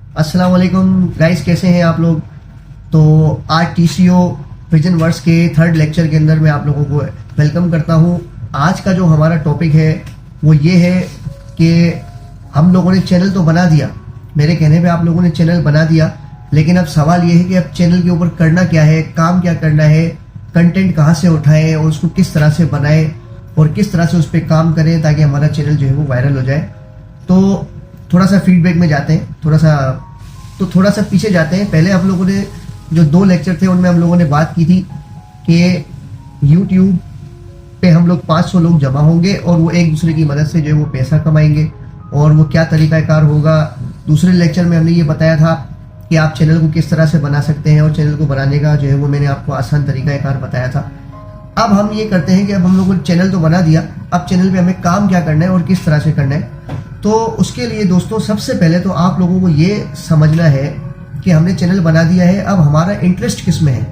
अस्सलाम वालेकुम गाइस, कैसे हैं आप लोग। तो आज टीसीओ विजन वर्स के थर्ड लेक्चर के अंदर मैं आप लोगों को वेलकम करता हूं। आज का जो हमारा टॉपिक है वो ये है कि हम लोगों ने चैनल तो बना दिया, मेरे कहने पे आप लोगों ने चैनल बना दिया, लेकिन अब सवाल ये है कि अब चैनल के ऊपर करना क्या है, काम क्या करना है, कंटेंट कहाँ से उठाएं और उसको किस तरह से बनाएं और किस तरह से उस पर काम करें ताकि हमारा चैनल जो है वो वायरल हो जाए। तो थोड़ा सा फीडबैक में जाते हैं, थोड़ा सा पीछे जाते हैं। पहले हम लोगों ने जो 2 लेक्चर थे उनमें हम लोगों ने बात की थी कि यूट्यूब पे हम लोग 500 लोग जमा होंगे और वो एक दूसरे की मदद से जो है वो पैसा कमाएंगे और वो क्या तरीकाकार होगा। दूसरे लेक्चर में हमने ये बताया था कि आप चैनल को किस तरह से बना सकते हैं और चैनल को बनाने का जो है वो मैंने आपको आसान तरीकाकार बताया था। अब हम ये करते हैं कि अब हम लोगों ने चैनल तो बना दिया, अब चैनल पे हमें काम क्या करना है और किस तरह से करना है। तो उसके लिए दोस्तों सबसे पहले तो आप लोगों को ये समझना है कि हमने चैनल बना दिया है, अब हमारा इंटरेस्ट किस में है।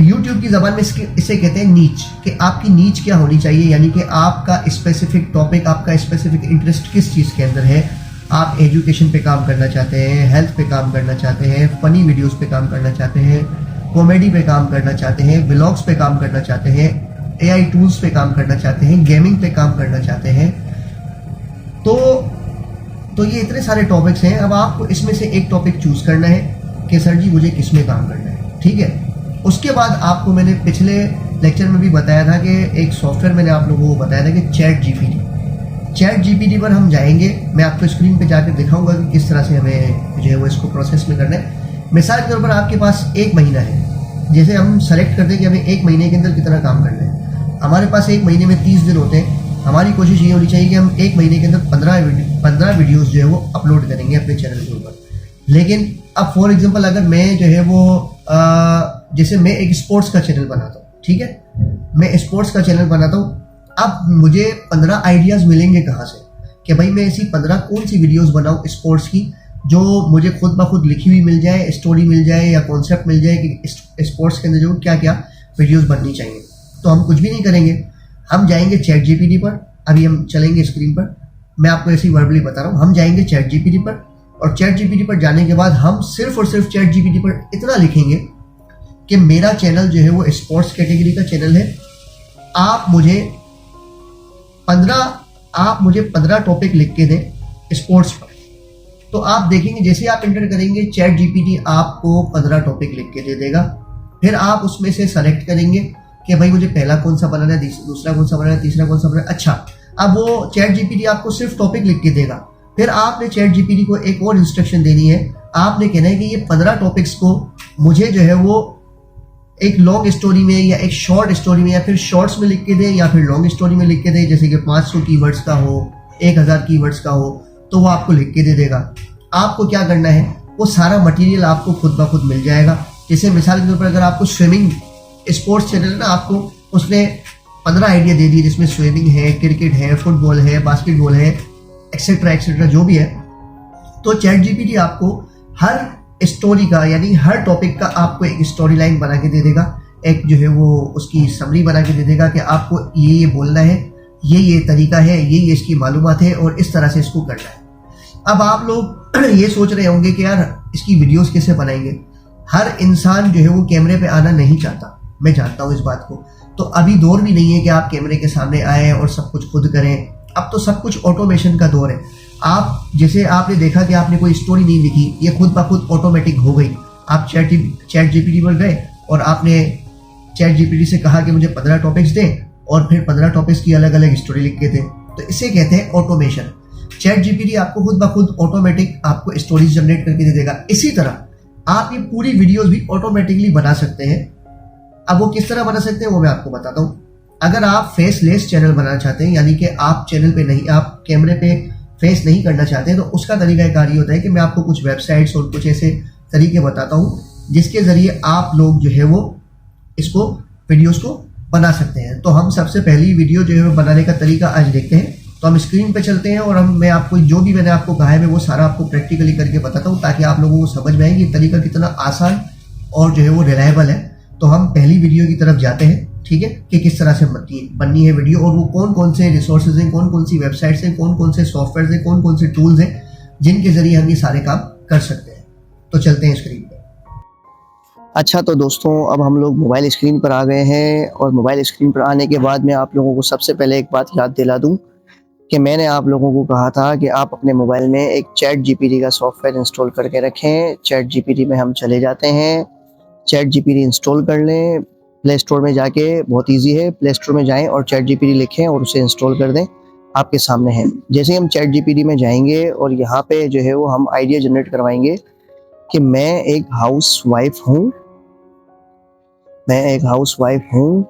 यूट्यूब की ज़बान में इसे कहते हैं नीच, कि आपकी नीच क्या होनी चाहिए, यानी कि आपका स्पेसिफिक टॉपिक, आपका स्पेसिफिक इंटरेस्ट किस चीज़ के अंदर है। आप एजुकेशन पे काम करना चाहते हैं, हेल्थ पे काम करना चाहते हैं, फनी वीडियोस पे काम करना चाहते हैं, कॉमेडी पे काम करना चाहते हैं, व्लॉग्स पे काम करना चाहते हैं, एआई टूल्स पे काम करना चाहते हैं, गेमिंग पे काम करना चाहते हैं। तो ये इतने सारे टॉपिक्स हैं। अब आपको इसमें से एक टॉपिक चूज करना है कि सर जी मुझे किस में काम करना है, ठीक है। उसके बाद आपको मैंने पिछले लेक्चर में भी बताया था कि एक सॉफ्टवेयर मैंने आप लोगों को बताया था कि चैट जीपीटी पर हम जाएंगे। मैं आपको स्क्रीन पे जाकर दिखाऊंगा कि किस तरह से हमें जो है वो इसको प्रोसेस में करना है। मिसाल के तौर पर आपके पास 1 महीना है, जैसे हम सेलेक्ट करते हैं कि हमें 1 महीने के अंदर कितना काम करना है। हमारे पास 1 महीने में 30 दिन होते हैं। हमारी कोशिश ये होनी चाहिए कि हम 1 महीने के अंदर 15 वीडियोस जो है वो अपलोड करेंगे अपने चैनल के ऊपर। लेकिन अब फॉर एग्जांपल अगर मैं जो है वो जैसे मैं एक स्पोर्ट्स का चैनल बनाता हूँ, ठीक है, मैं स्पोर्ट्स का चैनल बनाता हूँ। अब मुझे 15 आइडियाज मिलेंगे कहाँ से कि भाई मैं ऐसी 15 कौन सी वीडियोस बनाऊँ स्पोर्ट्स की जो मुझे खुद ब खुद लिखी हुई मिल जाए, स्टोरी मिल जाए या कॉन्सेप्ट मिल जाए कि स्पोर्ट्स के अंदर जो क्या क्या वीडियोस बननी चाहिए। तो हम कुछ भी नहीं करेंगे, हम जाएंगे चैट जीपीटी पर। अभी हम चलेंगे स्क्रीन पर, मैं आपको ऐसी वर्बली बता रहा हूँ। हम जाएंगे चैट जीपीटी पर और चैट जीपीटी पर जाने के बाद हम सिर्फ और सिर्फ चैट जीपीटी पर इतना लिखेंगे कि मेरा चैनल जो है वो स्पोर्ट्स कैटेगरी का चैनल है। आप मुझे 15 टॉपिक लिख के दें स्पोर्ट्स पर। तो आप देखेंगे जैसे आप एंटर करेंगे चैट जीपीटी आपको 15 टॉपिक लिख के दे देगा। फिर आप उसमें से सेलेक्ट करेंगे कि भाई मुझे पहला कौन सा बनाना है, दूसरा कौन सा बनाना है, तीसरा कौन सा बनाना है। अच्छा, अब वो चैट जीपीटी आपको सिर्फ टॉपिक लिख के देगा। फिर आपने चैट जीपीटी को एक और इंस्ट्रक्शन देनी है। आपने कहना है कि ये 15 टॉपिक्स को मुझे जो है वो एक लॉन्ग स्टोरी में या एक शॉर्ट स्टोरी में या फिर शॉर्ट्स में लिख के दें या फिर लॉन्ग स्टोरी में लिख के दें, जैसे कि 500 कीवर्ड्स का हो, 1000 कीवर्ड्स का हो, तो वो आपको लिख के दे देगा। आपको क्या करना है, वो सारा मटेरियल आपको खुद ब खुद मिल जाएगा। जैसे मिसाल के तौर पर अगर आपको स्विमिंग स्पोर्ट्स चैनल है ना, आपको उसने 15 आइडिया दे दिए जिसमें स्विमिंग है, क्रिकेट है, फुटबॉल है, बास्केटबॉल है, एक्सेट्रा जो भी है। तो चैट जीपीटी आपको हर स्टोरी का यानी हर टॉपिक का आपको एक स्टोरी लाइन बना के दे देगा, एक जो है वो उसकी समरी बना के दे देगा कि आपको ये बोलना है, ये तरीका है, ये इसकी मालूमात है और इस तरह से इसको करना है। अब आप लोग ये सोच रहे होंगे कि यार इसकी वीडियोस कैसे बनाएंगे। हर इंसान जो है वो कैमरे पे आना नहीं चाहता, मैं जानता हूँ इस बात को। तो अभी दौर भी नहीं है कि आप कैमरे के सामने आए और सब कुछ खुद करें। अब तो सब कुछ ऑटोमेशन का दौर है। आप जैसे आपने देखा कि आपने कोई स्टोरी नहीं लिखी, ये खुद ब खुद ऑटोमेटिक हो गई। आप चैट जीपीटी पर गए और आपने चैट जीपीटी से कहा कि मुझे 15 टॉपिक्स दें और फिर 15 टॉपिक्स की अलग अलग स्टोरी लिख के दें। तो इसे कहते हैं ऑटोमेशन। चैट जीपीटी आपको खुद ब खुद ऑटोमेटिक आपको स्टोरीज जनरेट करके दे देगा। इसी तरह आप ये पूरी वीडियोस भी ऑटोमेटिकली बना सकते हैं। अब वो किस तरह बना सकते हैं वो मैं आपको बताता हूँ। अगर आप फेसलेस चैनल बनाना चाहते हैं, यानी कि आप चैनल पे नहीं, आप कैमरे पे फेस नहीं करना चाहते हैं, तो उसका तरीका कार्य होता है कि मैं आपको कुछ वेबसाइट्स और कुछ ऐसे तरीके बताता हूँ जिसके जरिए आप लोग जो है वो इसको वीडियोस को बना सकते हैं। तो हम सबसे पहली वीडियो जो है बनाने का तरीका आज देखते हैं। तो हम स्क्रीन पे चलते हैं और मैं आपको जो भी मैंने आपको कहा है मैं वो सारा आपको प्रैक्टिकली करके बताता हूँ ताकि आप लोगों को समझ में आए कि तरीका कितना आसान और जो है वो रिलायबल है। तो हम पहली वीडियो की तरफ जाते हैं, ठीक है, कि किस तरह से बननी है वीडियो और वो कौन कौन से रिसोर्सेज हैं, कौन कौन सी वेबसाइट्स हैं, कौन कौन से सॉफ्टवेयर हैं, कौन कौन से टूल्स हैं जिनके जरिए हम ये सारे काम कर सकते हैं। तो चलते हैं स्क्रीन पर। अच्छा, तो दोस्तों अब हम लोग मोबाइल स्क्रीन पर आ गए हैं, और मोबाइल स्क्रीन पर आने के बाद मैं आप लोगों को सबसे पहले एक बात याद दिला दूं कि मैंने आप लोगों को कहा था कि आप अपने मोबाइल में एक चैट जीपीटी का सॉफ्टवेयर इंस्टॉल करके रखें। चैट जीपीटी में हम चले जाते हैं, चैट जीपीटी इंस्टॉल कर लें। प्ले स्टोर में जाके, बहुत ईजी है, प्ले स्टोर में जाएं और चैट जीपीटी लिखें और उसे इंस्टॉल कर दें। आपके सामने है। जैसे हम चैट जीपीटी में जाएंगे और यहाँ पे जो है वो हम आइडिया जनरेट करवाएंगे कि मैं एक हाउस वाइफ हूँ, मैं एक हाउस वाइफ हूँ,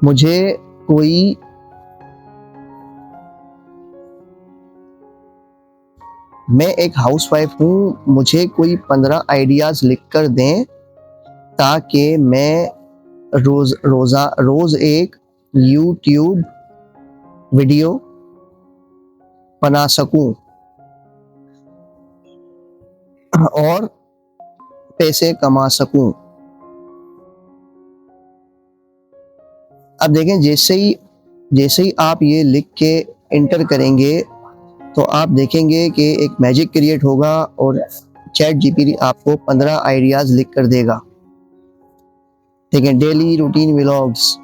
मुझे कोई मैं एक हाउसवाइफ हूँ, मुझे कोई 15 आइडियाज लिख कर दें ताकि मैं रोज एक यूट्यूब वीडियो बना सकूं और पैसे कमा सकूं। अब देखें, जैसे ही आप ये लिख के एंटर करेंगे तो आप देखेंगे कि एक मैजिक क्रिएट होगा और चैट जीपीटी आपको 15 आइडियाज लिख कर देगा। देखें, डेली रूटीन व्लॉग्स।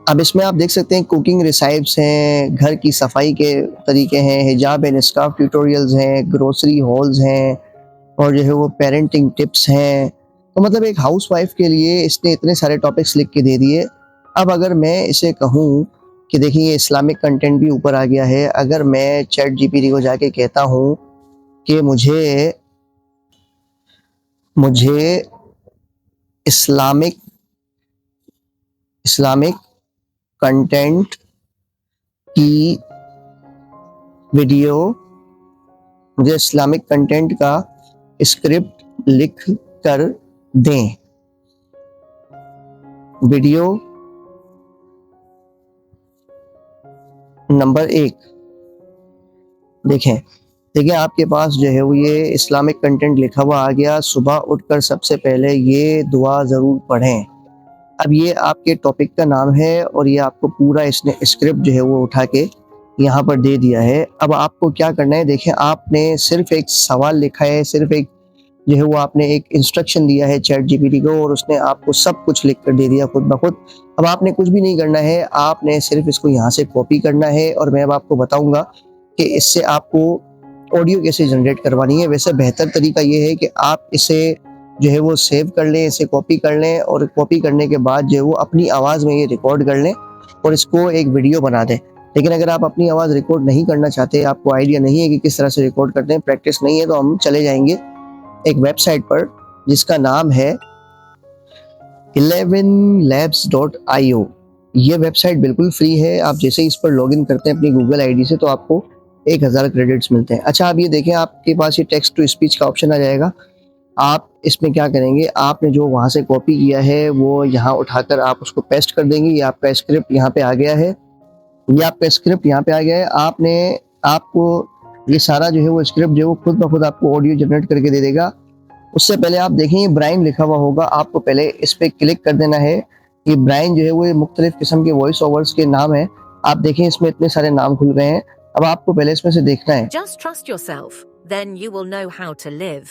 अब इसमें आप देख सकते हैं कुकिंग रेसिप्स हैं, घर की सफाई के तरीके हैं, हिजाब एंड स्कार्फ ट्यूटोरियल्स हैं, ग्रोसरी हॉल्स हैं, और जो है वो पेरेंटिंग टिप्स हैं। तो मतलब एक हाउस वाइफ के लिए इसने इतने सारे टॉपिक्स लिख के दे दिए। अब अगर मैं इसे कहूँ कि देखिए ये इस्लामिक कंटेंट भी ऊपर आ गया है, अगर मैं चैट जीपीटी को जाके कहता हूँ कि मुझे इस्लामिक कंटेंट की वीडियो, मुझे इस्लामिक कंटेंट का स्क्रिप्ट लिख कर दें, वीडियो नंबर 1। देखें आपके पास जो है वो ये इस्लामिक कंटेंट लिखा हुआ आ गया। सुबह उठकर सबसे पहले ये दुआ ज़रूर पढ़ें। अब ये आपके टॉपिक का नाम है और ये आपको पूरा इसने स्क्रिप्ट जो है वो उठा के यहाँ पर दे दिया है। अब आपको क्या करना है, देखें आपने सिर्फ एक सवाल लिखा है, सिर्फ एक जो है वो आपने एक इंस्ट्रक्शन दिया है चैट जीपीटी को और उसने आपको सब कुछ लिख कर दे दिया खुद ब खुद। अब आपने कुछ भी नहीं करना है, आपने सिर्फ इसको यहाँ से कॉपी करना है और मैं अब आपको बताऊंगा कि इससे आपको ऑडियो कैसे जनरेट करवानी है। वैसे बेहतर तरीका ये है कि आप इसे जो है वो सेव कर लें, इसे कॉपी कर लें और कॉपी करने के बाद जो है वो अपनी आवाज़ में ये रिकॉर्ड कर लें और इसको एक वीडियो बना दें। लेकिन अगर आप अपनी आवाज़ रिकॉर्ड नहीं करना चाहते, आपको आइडिया नहीं है कि किस तरह से रिकॉर्ड करते हैं, प्रैक्टिस नहीं है, तो हम चले जाएंगे एक वेबसाइट पर जिसका नाम है 11labs.io। ये वेबसाइट बिल्कुल फ्री है। आप जैसे ही इस पर लॉगिन करते हैं अपनी गूगल आईडी से तो आपको 1000 क्रेडिट्स मिलते हैं। अच्छा, आप ये देखें, आपके पास ये टेक्स्ट टू स्पीच का ऑप्शन आ जाएगा। आप इसमें क्या करेंगे, आपने जो वहाँ से कॉपी किया है वो यहाँ उठाकर आप उसको पेस्ट कर देंगे। ये आपका स्क्रिप्ट यहाँ पे आ गया है, ये आपका स्क्रिप्ट यहाँ पे आ गया है। आपको ये सारा जो है वो स्क्रिप्ट जो है वो खुद ब खुद आपको ऑडियो जनरेट करके दे देगा। उससे पहले आप देखें ये ब्राइन लिखा हुआ होगा, आपको पहले इस पर क्लिक कर देना है। ये ब्राइन जो है वो मुख्तलिफ किस्म के वॉइस ओवर्स के नाम है। आप देखें इसमें इतने सारे नाम खुल गए हैं। अब आपको पहले इसमें से देखना है। Just trust yourself, then you will know how to live.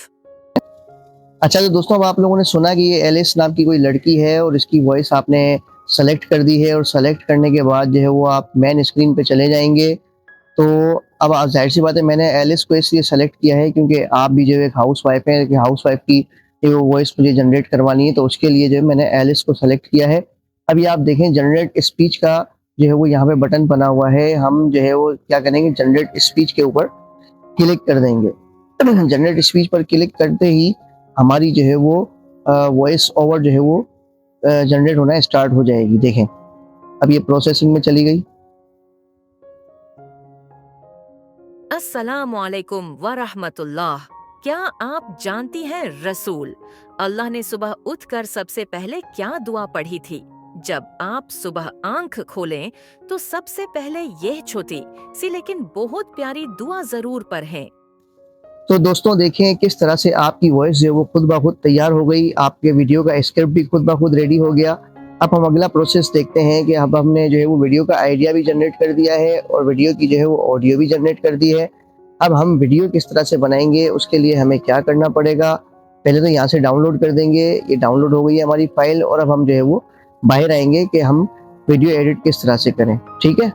अच्छा, तो दोस्तों अब आप लोगों ने सुना कि ये एलिस नाम की कोई लड़की है और इसकी वॉइस आपने सेलेक्ट कर दी है और सेलेक्ट करने के बाद जो है वो आप मेन स्क्रीन पे चले जाएंगे। तो अब आप जाहिर सी बात है, मैंने एलिस को इसलिए सेलेक्ट किया है क्योंकि आप भी जो एक हाउस वाइफ है कि हाउस वाइफ की वो वॉइस मुझे जनरेट करवानी है, तो उसके लिए जो है मैंने एलिस को सेलेक्ट किया है। अभी आप देखें जनरेट स्पीच का जो है वो यहाँ पे बटन बना हुआ है। हम जो है वो क्या करेंगे, जनरेट स्पीच के ऊपर क्लिक कर देंगे। जनरेट स्पीच पर क्लिक करते ही हमारी जो है वो वॉइस ओवर जो है वो जनरेट होना स्टार्ट हो जाएगी। देखें अब ये प्रोसेसिंग में चली गई। अस्सलामु अलैकुम व रहमतुल्लाह। क्या आप जानती हैं रसूल अल्लाह ने सुबह उठकर सबसे पहले क्या दुआ पढ़ी थी? जब आप सुबह आंख खोलें तो सबसे पहले यह छोटी सी लेकिन बहुत प्यारी दुआ जरूर पढ़ें। तो दोस्तों देखें किस तरह से आपकी वॉइस जो है वो खुद ब खुद तैयार हो गई, आपके वीडियो का स्क्रिप्ट भी खुद ब खुद रेडी हो गया। अब हम अगला प्रोसेस देखते हैं कि अब हमने जो है वो वीडियो का आइडिया भी जनरेट कर दिया है और वीडियो की जो है वो ऑडियो भी जनरेट कर दी है। अब हम वीडियो किस तरह से बनाएंगे उसके लिए हमें क्या करना पड़ेगा, पहले तो यहाँ से डाउनलोड कर देंगे। ये डाउनलोड हो गई है हमारी फाइल और अब हम जो है वो बाहर आएंगे कि हम वीडियो एडिट किस तरह से करें। ठीक है,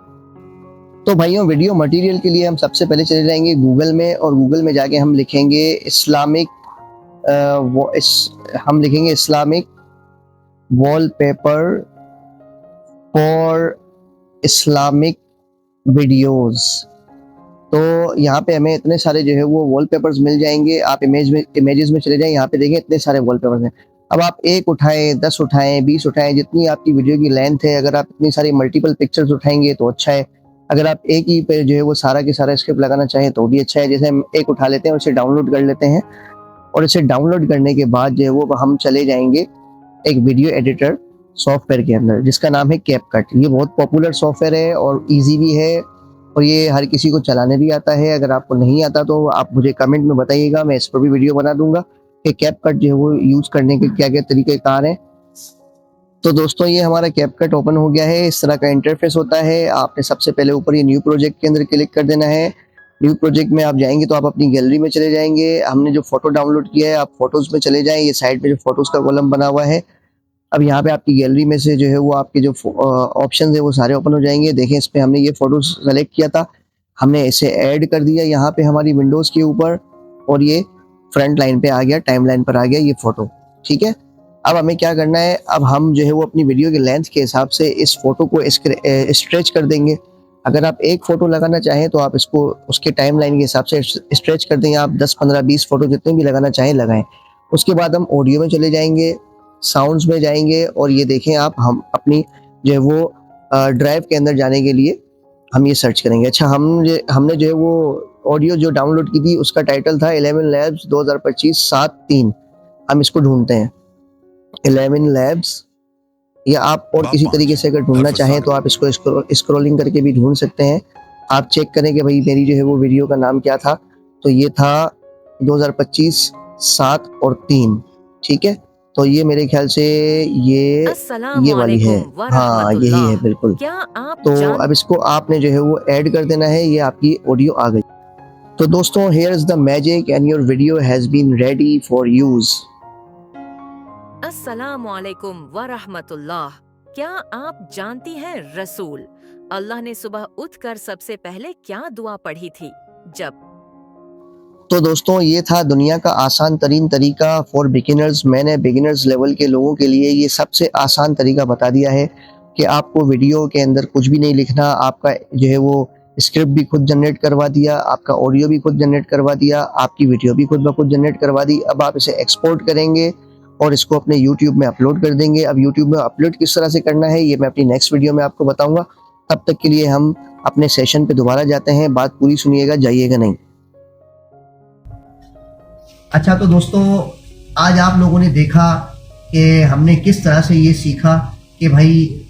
तो भाइयों वीडियो मटेरियल के लिए हम सबसे पहले चले जाएंगे गूगल में और गूगल में जाके हम लिखेंगे Islamic wallpaper for Islamic videos. तो यहाँ पे हमें इतने सारे जो है वो वॉलपेपर्स मिल जाएंगे। आप इमेजेस में चले जाएं, यहाँ पे देखें इतने सारे वॉलपेपर्स हैं। अब आप एक उठाएं, 10 उठाएं, 20 उठाएं, जितनी आपकी वीडियो की लेंथ है। अगर आप इतनी सारी मल्टीपल पिक्चर्स उठाएंगे तो अच्छा है। अगर आप एक ही पे जो है वो सारा के सारा स्क्रिप्ट लगाना चाहें तो भी अच्छा है। जैसे हम एक उठा लेते हैं और इसे डाउनलोड कर लेते हैं और इसे डाउनलोड करने के बाद जो है वो हम चले जाएंगे एक वीडियो एडिटर सॉफ्टवेयर के अंदर जिसका नाम है कैपकट। ये बहुत पॉपुलर सॉफ्टवेयर है और इजी भी है और ये हर किसी को चलाने भी आता है। अगर आपको नहीं आता तो आप मुझे कमेंट में बताइएगा, मैं इस पर भी वीडियो बना दूंगा कि कैपकट जो है वो यूज करने के क्या क्या तरीकेकार हैं। तो दोस्तों ये हमारा कैपकट ओपन हो गया है। इस तरह का इंटरफेस होता है। आपने सबसे पहले ऊपर ये न्यू प्रोजेक्ट के अंदर क्लिक कर देना है। न्यू प्रोजेक्ट में आप जाएंगे तो आप अपनी गैलरी में चले जाएंगे। हमने जो फोटो डाउनलोड किया है आप फोटोज में चले जाएं। ये साइड में जो फोटोज का कॉलम बना हुआ है। अब यहाँ पे आपकी गैलरी में से जो है वो आपके जो ऑप्शंस है वो सारे ओपन हो जाएंगे। देखें इस पे हमने ये फोटो सेलेक्ट किया था, हमने इसे ऐड कर दिया यहाँ पे हमारी विंडोज के ऊपर और ये फ्रंट लाइन पे आ गया, टाइम लाइन पर आ गया ये फोटो। ठीक है, अब हमें क्या करना है, अब हम जो है वो अपनी वीडियो के लेंथ के हिसाब से इस फोटो को स्ट्रेच कर देंगे। अगर आप एक फोटो लगाना चाहें तो आप इसको उसके टाइम लाइन के हिसाब से स्ट्रेच कर देंगे। आप 10, 15, 20 फोटो जितने भी लगाना चाहें लगाएं। उसके बाद हम ऑडियो में चले जाएंगे, साउंड्स में जाएंगे और ये देखें आप हम अपनी जो है वो ड्राइव के अंदर जाने के लिए हम ये सर्च करेंगे। अच्छा, हमने जो है वो ऑडियो जो डाउनलोड की थी उसका टाइटल था 11 Labs 2025-7/3। हम इसको ढूंढते हैं 11 Labs, या आप और किसी तरीके से अगर ढूंढना चाहें तो आप इसको स्क्रॉलिंग करके भी ढूंढ सकते हैं। आप चेक करें कि भाई मेरी जो है वो वीडियो का नाम क्या था, तो ये था 2025-7/3। ठीक है, तो ये मेरे ख्याल से ये वाली है। हाँ यही है बिल्कुल। तो अब इसको आपने जो है वो ऐड कर देना है। ये आपकी ऑडियो आ गई। तो दोस्तों here is the magic and your video has been ready for use. अस्सलामुअलैकुम वरहमतुल्लाह। क्या आप जानती हैं रसूल अल्लाह ने सुबह उठकर सबसे पहले क्या दुआ पढ़ी थी जब? तो दोस्तों ये था दुनिया का आसान तरीन तरीका फॉर बिगिनर्स। मैंने बिगिनर्स लेवल के लोगों के लिए ये सबसे आसान तरीका बता दिया है कि आपको वीडियो के अंदर कुछ भी नहीं लिखना। आपका जो है वो स्क्रिप्ट भी खुद जनरेट करवा दिया, आपका ऑडियो भी खुद जनरेट करवा दिया, आपकी वीडियो भी खुद ब खुद जनरेट करवा दी। अब आप इसे एक्सपोर्ट करेंगे और इसको अपने यूट्यूब में अपलोड कर देंगे। अब यूट्यूब में अपलोड किस तरह से करना है ये मैं अपनी नेक्स्ट वीडियो में आपको बताऊंगा। तब तक के लिए हम अपने सेशन पे दोबारा जाते हैं। बात पूरी सुनिएगा, जाइएगा नहीं। अच्छा, तो दोस्तों आज आप लोगों ने देखा कि हमने किस तरह से ये सीखा कि भाई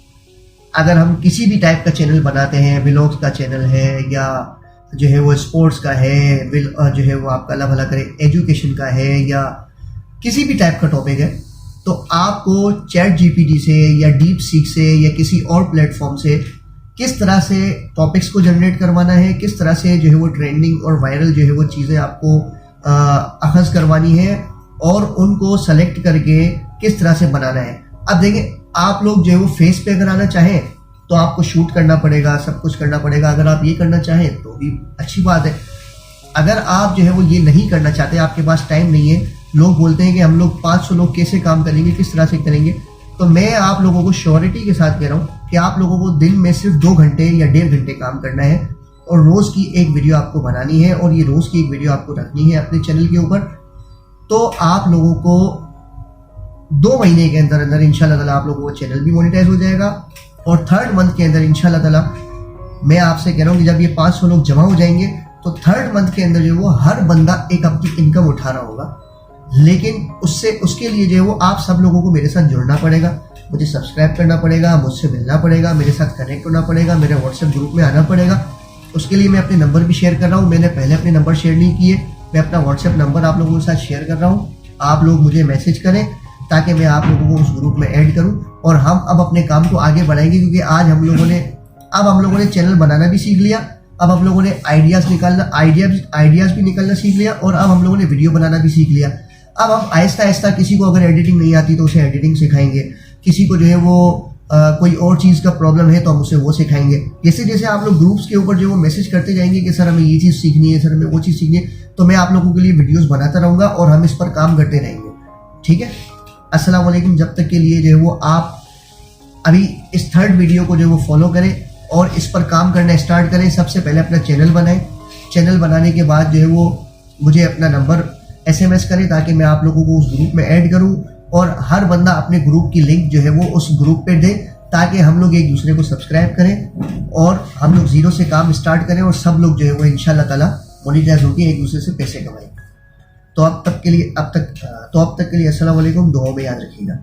अगर हम किसी भी टाइप का चैनल बनाते हैं, व्लॉग्स का चैनल है या जो है वो स्पोर्ट्स का है, जो है वो आपका अल्लाह भला करे एजुकेशन का है या किसी भी टाइप का टॉपिक है, तो आपको चैट जीपीटी से या डीप सीक से या किसी और प्लेटफॉर्म से किस तरह से टॉपिक्स को जनरेट करवाना है, किस तरह से जो है वो ट्रेंडिंग और वायरल जो है वो चीज़ें आपको अखज़ करवानी है और उनको सेलेक्ट करके किस तरह से बनाना है। अब देखिए, आप लोग जो है वो फेस पे अगर आना चाहें तो आपको शूट करना पड़ेगा, सब कुछ करना पड़ेगा। अगर आप ये करना चाहें तो भी अच्छी बात है। अगर आप जो है वो ये नहीं करना चाहते, आपके पास टाइम नहीं है, लोग बोलते हैं कि हम लोग 500 लोग कैसे काम करेंगे, किस तरह से करेंगे, तो मैं आप लोगों को श्योरिटी के साथ कह रहा हूँ कि आप लोगों को दिन में सिर्फ 2 घंटे या 1.5 घंटे काम करना है और रोज़ की एक वीडियो आपको बनानी है और ये रोज़ की एक वीडियो आपको रखनी है अपने चैनल के ऊपर। तो आप लोगों को 2 महीने के अंदर अंदर इंशाल्लाह ताला आप लोगों का चैनल भी मोनेटाइज हो जाएगा और 3rd मंथ के अंदर इंशाल्लाह ताला मैं आपसे कह रहा हूँ कि जब ये 500 लोग जमा हो जाएंगे तो 3rd मंथ के अंदर जो है वो हर बंदा एक अपनी इनकम उठा रहा होगा। लेकिन उसके लिए जो है वो आप सब लोगों को मेरे साथ जुड़ना पड़ेगा, मुझे सब्सक्राइब करना पड़ेगा, मुझसे मिलना पड़ेगा, मेरे साथ कनेक्ट होना पड़ेगा, मेरे व्हाट्सएप ग्रुप में आना पड़ेगा। उसके लिए मैं अपने नंबर भी शेयर कर रहा हूँ। मैंने पहले अपने नंबर शेयर नहीं किए, मैं अपना व्हाट्सएप नंबर आप लोगों के साथ शेयर कर रहा हूँ। आप लोग मुझे मैसेज करें ताकि मैं आप लोगों को उस ग्रुप में ऐड करूँ और हम अब अपने काम को आगे बढ़ाएंगे, क्योंकि आज हम लोगों ने चैनल बनाना भी सीख लिया, अब हम लोगों ने आइडियाज भी निकालना सीख लिया, और अब हम लोगों ने वीडियो बनाना भी सीख लिया। अब हम आहिस्ता आहिस्ता, किसी को अगर एडिटिंग नहीं आती तो उसे एडिटिंग सिखाएंगे, किसी को जो है वो कोई और चीज़ का प्रॉब्लम है तो हम उसे वो सिखाएंगे। जैसे जैसे आप लोग ग्रुप्स के ऊपर जो वो मैसेज करते जाएंगे कि सर हमें ये चीज़ सीखनी है, सर हमें वो चीज़ सीखनी है, तो मैं आप लोगों के लिए वीडियोस बनाता रहूँगा और हम इस पर काम करते रहेंगे। ठीक है, अस्सलाम वालेकुम। जब तक के लिए जो है वो आप अभी इस थर्ड वीडियो को जो है वो फॉलो करें और इस पर काम करना स्टार्ट करें। सबसे पहले अपना चैनल बनाएं, चैनल बनाने के बाद जो है वो मुझे अपना नंबर SMS करें ताकि मैं आप लोगों को उस ग्रुप में ऐड करूं, और हर बंदा अपने ग्रुप की लिंक जो है वो उस ग्रुप पे दे, ताकि हम लोग एक दूसरे को सब्सक्राइब करें और हम लोग जीरो से काम स्टार्ट करें और सब लोग जो है वो इंशाल्लाह ताला मोनेटाइज होकर एक दूसरे से पैसे कमाएंगे। तो अब तक के लिए अस्सलाम वालेकुम, दुआ में याद रखिएगा।